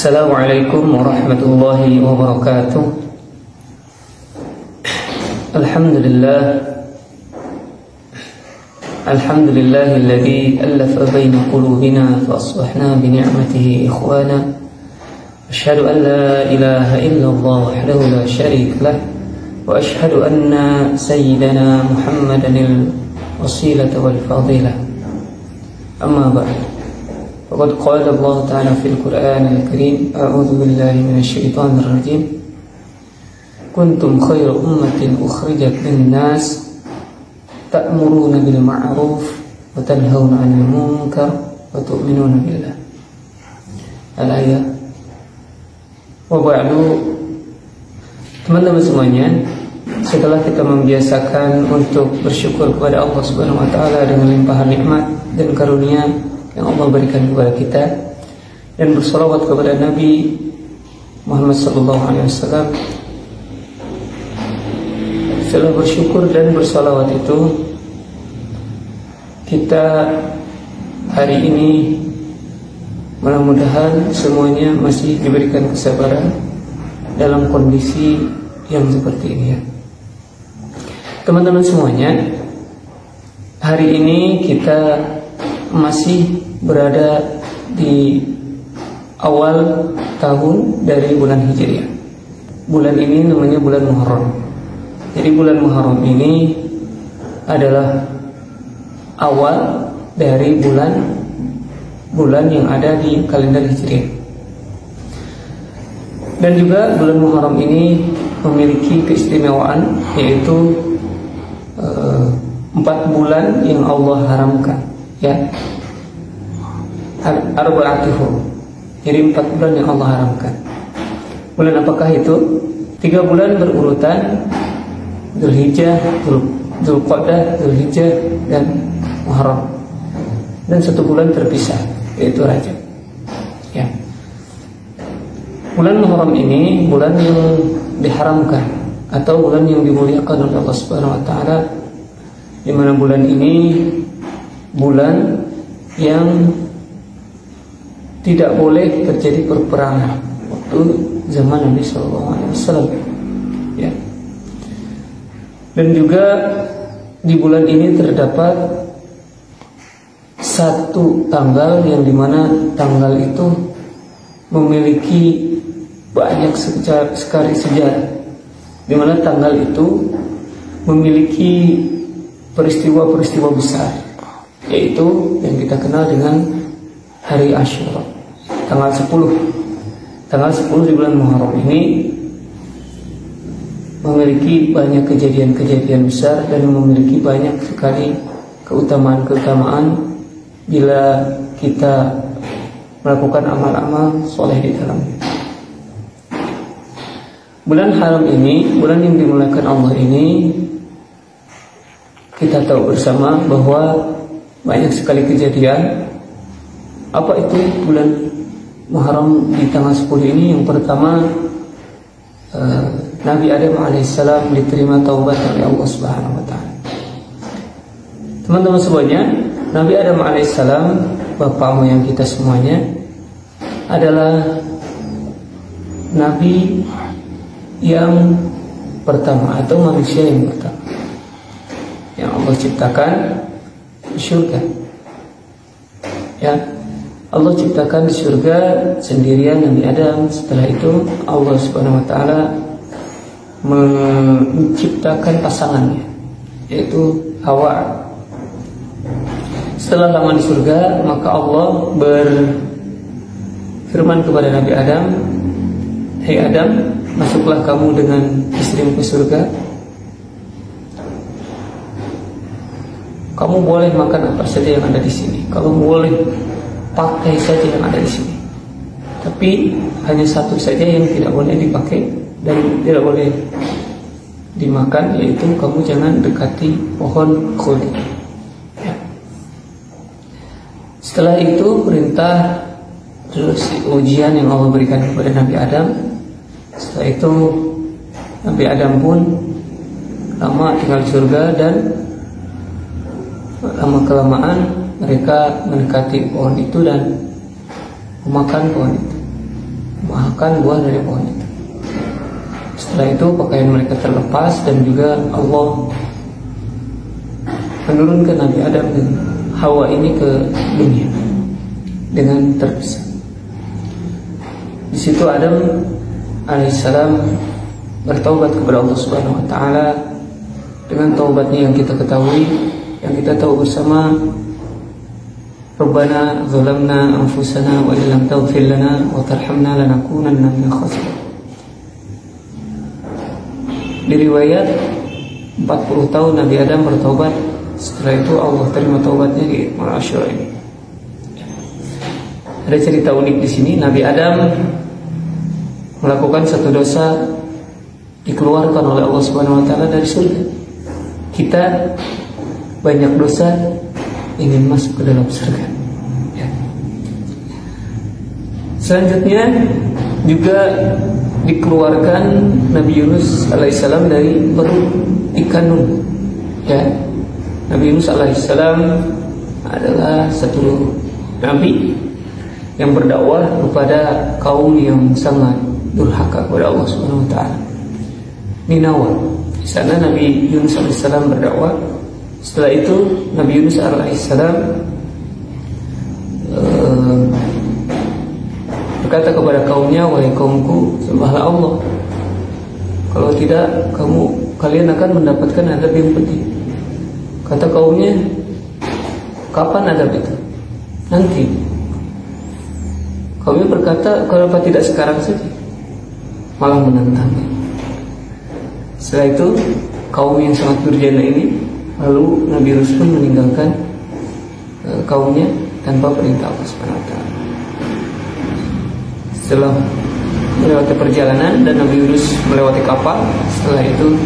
Assalamualaikum warahmatullahi wabarakatuh. Alhamdulillahilladzi alafa baina qulubina fa asbahna bi ni'matihi ikhwana. Asyhadu an la ilaha illallah wahdahu la syarika lah wa asyhadu anna sayyidana Muhammadanil wasilata wal fadilah. Amma ba'd. Faqad qala Allah Ta'ala fil Qur'anil Karim, a'udzu billahi minasy syaithanir rajim. Kuntum khayra ummatin ukhrijat lin-nas ta'muruna bil ma'ruf wa tanhauna 'anil munkar wa tu'minuna billah. Al-ayat. Wa ba'du. Teman-teman semuanya, setelah kita membiasakan untuk bersyukur kepada Allah Subhanahu wa taala dengan limpahan nikmat dan karunia yang Allah berikan kepada kita, dan bersalawat kepada Nabi Muhammad SAW, setelah bersyukur dan bersalawat itu, kita hari ini mudah-mudahan semuanya masih diberikan kesabaran dalam kondisi yang seperti ini ya. Teman-teman semuanya, hari ini kita masih berada di awal tahun dari bulan Hijriah. Bulan ini namanya bulan Muharram. Jadi bulan Muharram ini adalah awal dari bulan yang ada di kalender Hijriah. Dan juga bulan Muharram ini memiliki keistimewaan, yaitu 4 bulan yang Allah haramkan, ya. Arba'atuhu. Jadi 4 bulan yang Allah haramkan. Bulan apakah itu? 3 bulan berurutan: Dzulhijjah, Dzulqa'dah, Dzulhijjah, dan Muharram. Dan 1 bulan terpisah, yaitu Rajab. Ya. Bulan Muharram ini bulan yang diharamkan atau bulan yang dimuliakan oleh Allah Subhanahu wa taala, di mana bulan ini bulan yang tidak boleh terjadi perperangan waktu zaman Nabi SAW, ya. Dan juga di bulan ini terdapat 1 tanggal yang dimana tanggal itu memiliki banyak sekali sejarah, dimana tanggal itu memiliki peristiwa-peristiwa besar, yaitu yang kita kenal dengan Hari Asyura, tanggal 10 di bulan Muharram ini memiliki banyak kejadian-kejadian besar dan memiliki banyak sekali keutamaan-keutamaan bila kita melakukan amal-amal soleh di dalamnya. Bulan haram ini, bulan yang dimuliakan Allah ini, kita tahu bersama bahwa banyak sekali kejadian. Apa itu bulan Muharram di tanggal 10 ini? Yang pertama, Nabi Adam alaihissalam diterima taubat oleh Allah Subhanahu wa taala. Teman-teman semuanya, Nabi Adam alaihissalam, bapak moyang kita semuanya, adalah nabi yang pertama atau manusia yang pertama yang Allah ciptakan di surga. Ya, Allah ciptakan di surga sendirian Nabi Adam. Setelah itu Allah Subhanahu wa taala menciptakan pasangannya, yaitu Hawa. Setelah lama di surga, maka Allah berfirman kepada Nabi Adam, "Hai Adam, masuklah kamu dengan istrimu ke surga. Kamu boleh makan apa saja yang ada di sini. Kamu boleh pakai saja yang ada di sini. Tapi hanya 1 saja yang tidak boleh dipakai dan tidak boleh dimakan, yaitu kamu jangan dekati pohon khuldi." Ya. Setelah itu perintah, terus ujian yang Allah berikan kepada Nabi Adam. Setelah itu Nabi Adam pun lama tinggal di surga, dan lama-kelamaan mereka mendekati pohon itu dan memakan pohon itu. makan buah dari pohon itu. Setelah itu pakaian mereka terlepas dan juga Allah menurunkan Nabi Adam dan Hawa ini ke dunia dengan terpisah. Di situ Adam alaihissalam bertaubat kepada Allah Subhanahu wa taala dengan taubatnya yang kita ketahui, yang kita tahu bersama. Rabbana zalamna anfusana wa illam taghfir lana wa tarhamna lanakunanna minal khasirin. Di riwayat 40 tahun Nabi Adam bertaubat. Setelah itu Allah terima taubatnya di Malam Asyura ini. Ada cerita unik di sini. Nabi Adam melakukan satu dosa, dikeluarkan oleh Allah Subhanahu wa taala dari surga. Kita banyak dosa, ingin masuk ke dalam surga. Ya. Selanjutnya juga dikeluarkan Nabi Yunus alaihissalam dari perut ikan Nun. Ya. Nabi Yunus alaihissalam adalah satu nabi yang berdakwah kepada kaum yang sangat durhaka kepada Allah Subhanahu wa taala. Ninawa. Di sana Nabi Yunus alaihissalam berdakwah. Setelah itu Nabi Yunus alaihissalam berkata kepada kaumnya, wahai kaumku, sembahlah Allah. Kalau tidak, kalian akan mendapatkan azab yang pedih. Kata kaumnya, kapan azab itu? Nanti. Kaumnya berkata, kenapa tidak sekarang saja? Malah menantangnya. Setelah itu kaum yang sangat durjana ini, lalu Nabi Yunus pun meninggalkan kaumnya tanpa perintah Allah Subhanahu wa taala. Setelah melewati perjalanan dan Nabi Yunus melewati kapal, setelah itu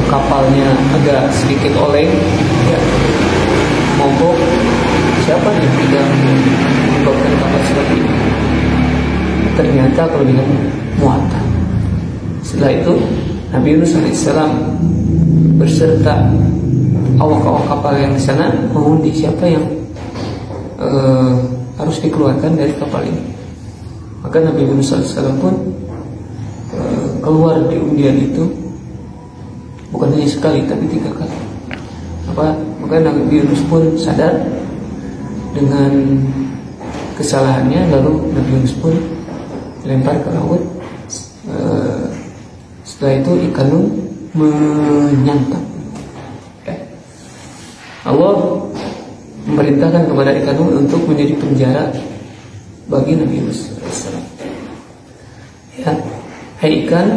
kapalnya agak sedikit oleng, ya, mogok. Siapa yang tidak menyebabkan kapal seperti ini? Ternyata kelebihan muatan. Setelah itu Nabi Yunus alaihissalam berserta awak-awak kapal yang di sana mengundi siapa yang harus dikeluarkan dari kapal ini. Maka Nabi Yunus alaihissalam pun keluar di undian itu, bukan hanya sekali tapi 3 kali. Maka Nabi Yunus pun sadar dengan kesalahannya, lalu Nabi Yunus pun dilempar ke laut. Setelah itu ikan Nun menyantap. Allah memerintahkan kepada ikan Nun untuk menjadi penjara bagi Nabi Yunus alaihissalam. Ya, hai ikan,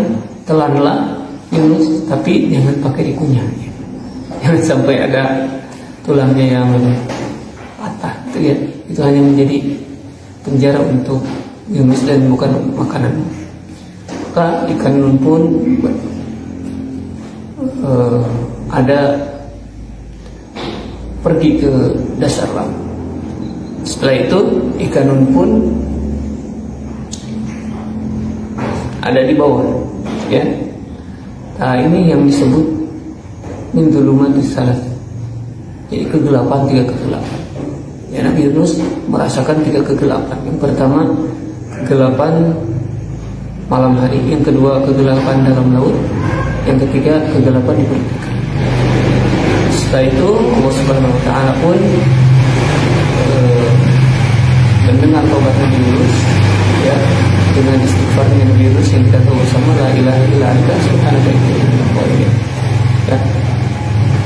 telanlah Yunus, tapi jangan pakai dikunyah. Jangan sampai ada tulangnya yang patah. Itu ya, itu hanya menjadi penjara untuk Yunus dan bukan makanan. Maka ikan Nun pun ada pergi ke dasar laut. Setelah itu ikan Nun pun ada di bawah, ya. Nah, ini yang disebut min dzulumatis salat. Jadi kegelapan, 3 kegelapan. Ya, Nabi Yunus merasakan 3 kegelapan. Yang pertama kegelapan malam hari, yang kedua kegelapan dalam laut, yang ketiga kegelapan di perut ikan. Setelah itu Allah Subhanahu wa taala pun mendengar taubat Nabi Yunus, ya, dengan istighfarnya Nabi Yunus yang kita tahu bersama, la ilaha illa anta subhanaka inni kuntu minadz dzalimin. Ya.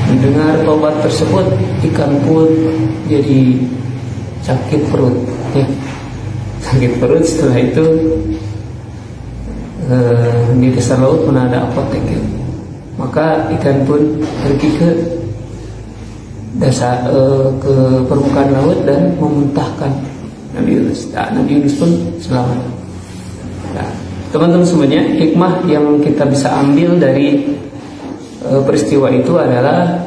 Mendengar taubat tersebut, ikan pun jadi sakit perut, ya. Sakit perut. Setelah itu di dasar laut mana ada apotek, ya. Maka ikan pun pergi ke dasar ke permukaan laut dan memuntahkan Nabi Yunus. Nah, Nabi Yunus pun selamat. Nah, teman-teman semuanya, hikmah yang kita bisa ambil dari peristiwa itu adalah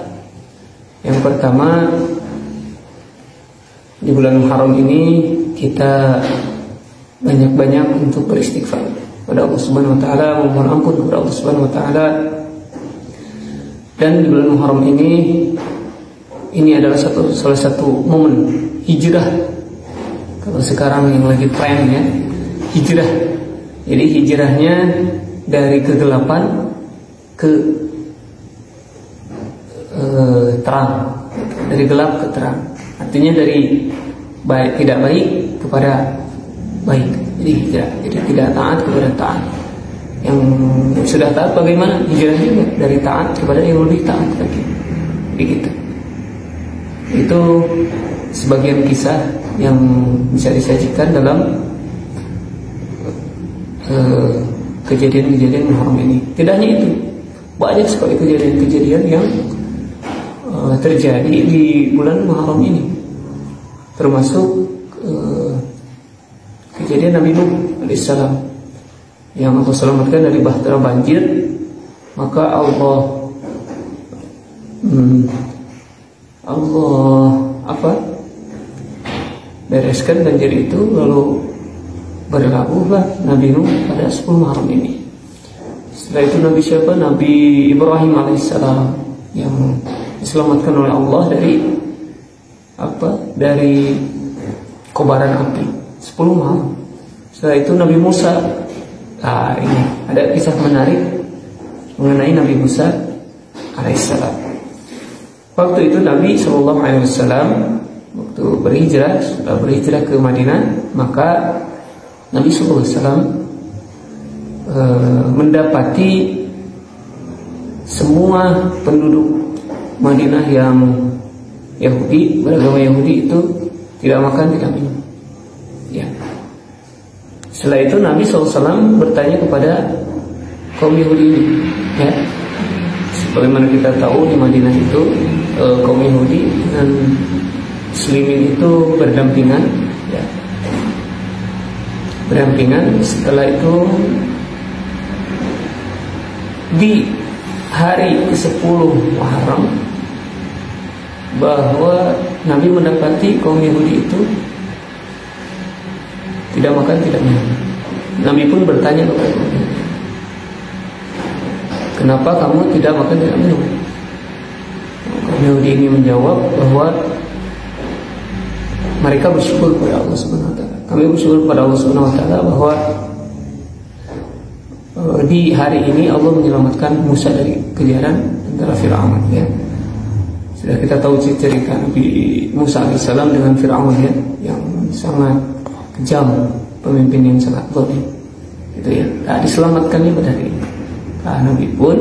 yang pertama, di bulan Muharram ini kita banyak-banyak untuk beristighfar kepada Allah Subhanahu wa taala, memohon ampun kepada Allah Subhanahu wa taala. Dan di bulan Muharram ini adalah salah satu momen hijrah. Kalau sekarang yang lagi tren, ya, hijrah. Jadi hijrahnya dari kegelapan ke terang, dari gelap ke terang. Artinya dari tidak baik kepada baik. Jadi hijrah. Jadi tidak taat kepada taat. Yang sudah taat bagaimana? Hijrah juga dari taat kepada yang lebih taat lagi. Begitu. Itu sebagian kisah yang bisa disajikan dalam kejadian-kejadian Muharram ini. Tidak hanya itu, banyak sekali kejadian-kejadian yang terjadi di bulan Muharram ini, termasuk kejadian Nabi Nuh alaihissalam yang Allah selamatkan dari bahtera banjir. Maka Allah bereskan banjir itu, lalu berlabuhlah Nabi Nuh pada 10 Muharram ini. Setelah itu Nabi siapa? Nabi Ibrahim alaihissalam yang diselamatkan oleh Allah dari kobaran api 10 Muharram. Setelah itu Nabi Musa. Ini ada kisah menarik mengenai Nabi Musa alaihissalam. Waktu itu Nabi SAW waktu setelah berhijrah ke Madinah, maka Nabi SAW mendapati semua penduduk Madinah yang Yahudi, beragama Yahudi itu tidak makan, tidak minum. Ya. Setelah itu Nabi SAW bertanya kepada kaum Yahudi ini, ya. Sebagaimana kita tahu di Madinah itu kaum Yahudi dan Muslimin itu berdampingan, ya. Berdampingan. Setelah itu di hari ke-10 Muharram, bahwa Nabi mendapati kaum Yahudi itu tidak makan, tidak minum. Nabi pun bertanya kepada mereka, kenapa kamu tidak makan, tidak minum? Kaum Yahudi ini menjawab bahwa mereka bersyukur kepada Allah Subhanahu wa taala. Kami bersyukur kepada Allah Subhanahu wa taala bahwa di hari ini Allah menyelamatkan Musa dari kejaran antara Fir'aun, ya. Sudah kita tahu cerita Nabi Musa alaihissalam dengan Fir'aun, ya, yang sangat kejam, pemimpin yang sangat zalim, gitu, ya. Nah, diselamatkannya pada hari ini. Nah, Nabi pun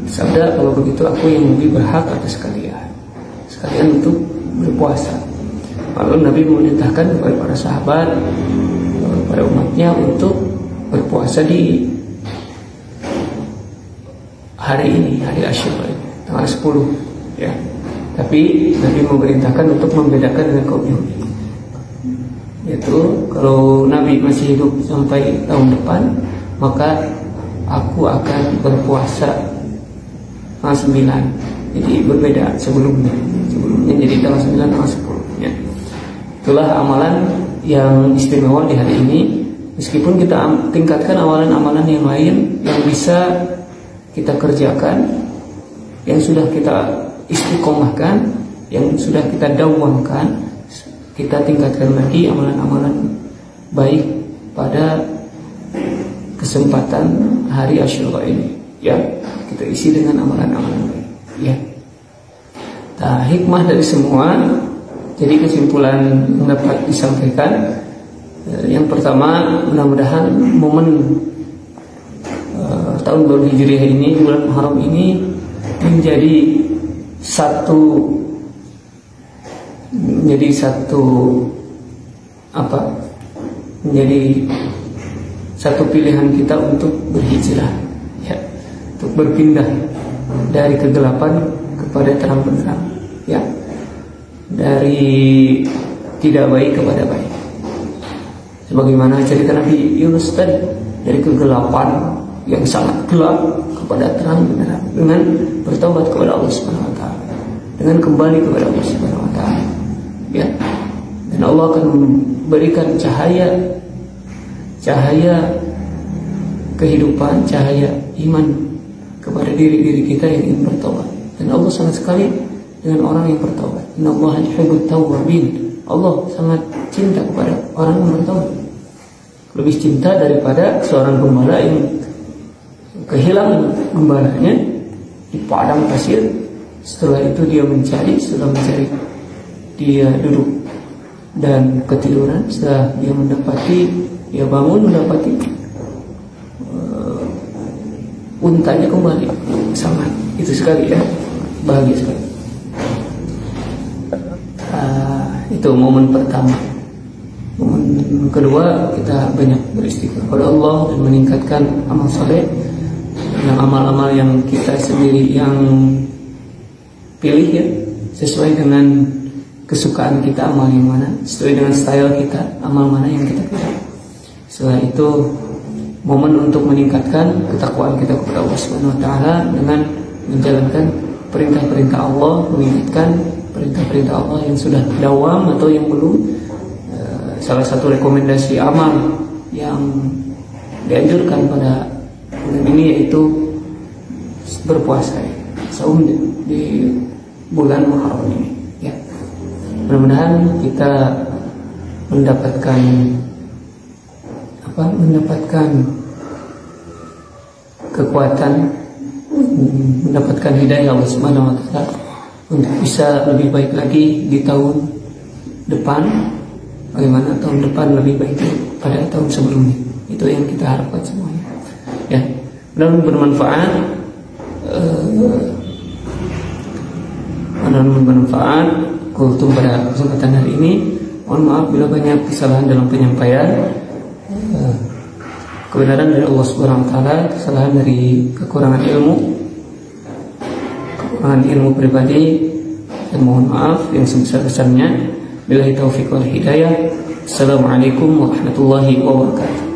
sabda, kalau begitu aku yang lebih berhak atas sekalian untuk berpuasa. Lalu Nabi memerintahkan kepada para sahabat, pada umatnya untuk berpuasa di hari ini, hari Asyura, tanggal 10, ya. Tapi Nabi memerintahkan untuk membedakan dengan kaum Yahudi. Yaitu kalau Nabi masih hidup sampai tahun depan, maka aku akan berpuasa tanggal 9. Jadi berbeda sebelumnya jadi tanggal 9, tanggal 10, ya. Itulah amalan yang istimewa di hari ini. Meskipun kita tingkatkan amalan-amalan yang lain yang bisa kita kerjakan, yang sudah kita istiqomahkan, yang sudah kita dawamkan, kita tingkatkan lagi amalan-amalan baik pada kesempatan hari Asyura ini, ya. Kita isi dengan amalan-amalan baik, ya. Nah, hikmah dari semua, jadi kesimpulan yang dapat disampaikan, yang pertama, mudah-mudahan momen tahun baru Hijriah ini, bulan Muharram ini menjadi satu pilihan kita untuk berhijrah, ya, untuk berpindah dari kegelapan kepada terang benderang, ya, dari tidak baik kepada baik. Sebagaimana cerita Nabi Yunus tadi, dari kegelapan yang sangat gelap kepada terang benderang, dengan bertobat kepada Allah Subhanahu wa taala, dengan kembali kepada Allah Subhanahu wa taala, ya. Dan Allah akan memberikan cahaya kehidupan, cahaya iman kepada diri kita yang ingin bertobat. Dan Allah sangat sekali dengan orang yang bertobat. Innallaha yuhibbut tawwabin. Allah sangat cinta kepada orang yang bertobat, lebih cinta daripada seorang gembala yang kehilangan gembalanya di padang pasir. Setelah itu setelah mencari dia duduk dan ketiduran. Setelah dia bangun mendapati untanya kembali. Sangat itu sekali ya, bahagia sekali. Itu momen pertama. Momen kedua, kita banyak beristighfar kepada Allah dan meningkatkan amal soleh, yang amal-amal yang kita sendiri yang pilih ya, sesuai dengan kesukaan kita, amal yang mana, sesuai dengan style kita, amal mana yang kita pilih. Setelah itu momen untuk meningkatkan ketakwaan kita kepada Allah Subhanahu wa taala dengan menjalankan perintah-perintah Allah, mengingatkan perintah-perintah Allah yang sudah dawam atau yang belum. Salah satu rekomendasi amal yang dianjurkan pada bulan ini yaitu berpuasa, saum di bulan Muharram ini ya. Mudah-mudahan kita mendapatkan kekuatan, mendapatkan hidayah Allah Subhanahu wa taala untuk bisa lebih baik lagi di tahun depan. Bagaimana tahun depan lebih baik pada tahun sebelumnya. Itu yang kita harapkan semuanya ya. Dan bermanfaat, kultum pada kesempatan hari ini. Mohon maaf bila banyak kesalahan dalam penyampaian. Kebenaran dari Allah Subhanahu wa taala, kesalahan dari kekurangan ilmu pribadi, dan mohon maaf yang sebesar-besarnya. Billahi taufiq wal hidayah. Assalamualaikum warahmatullahi wabarakatuh.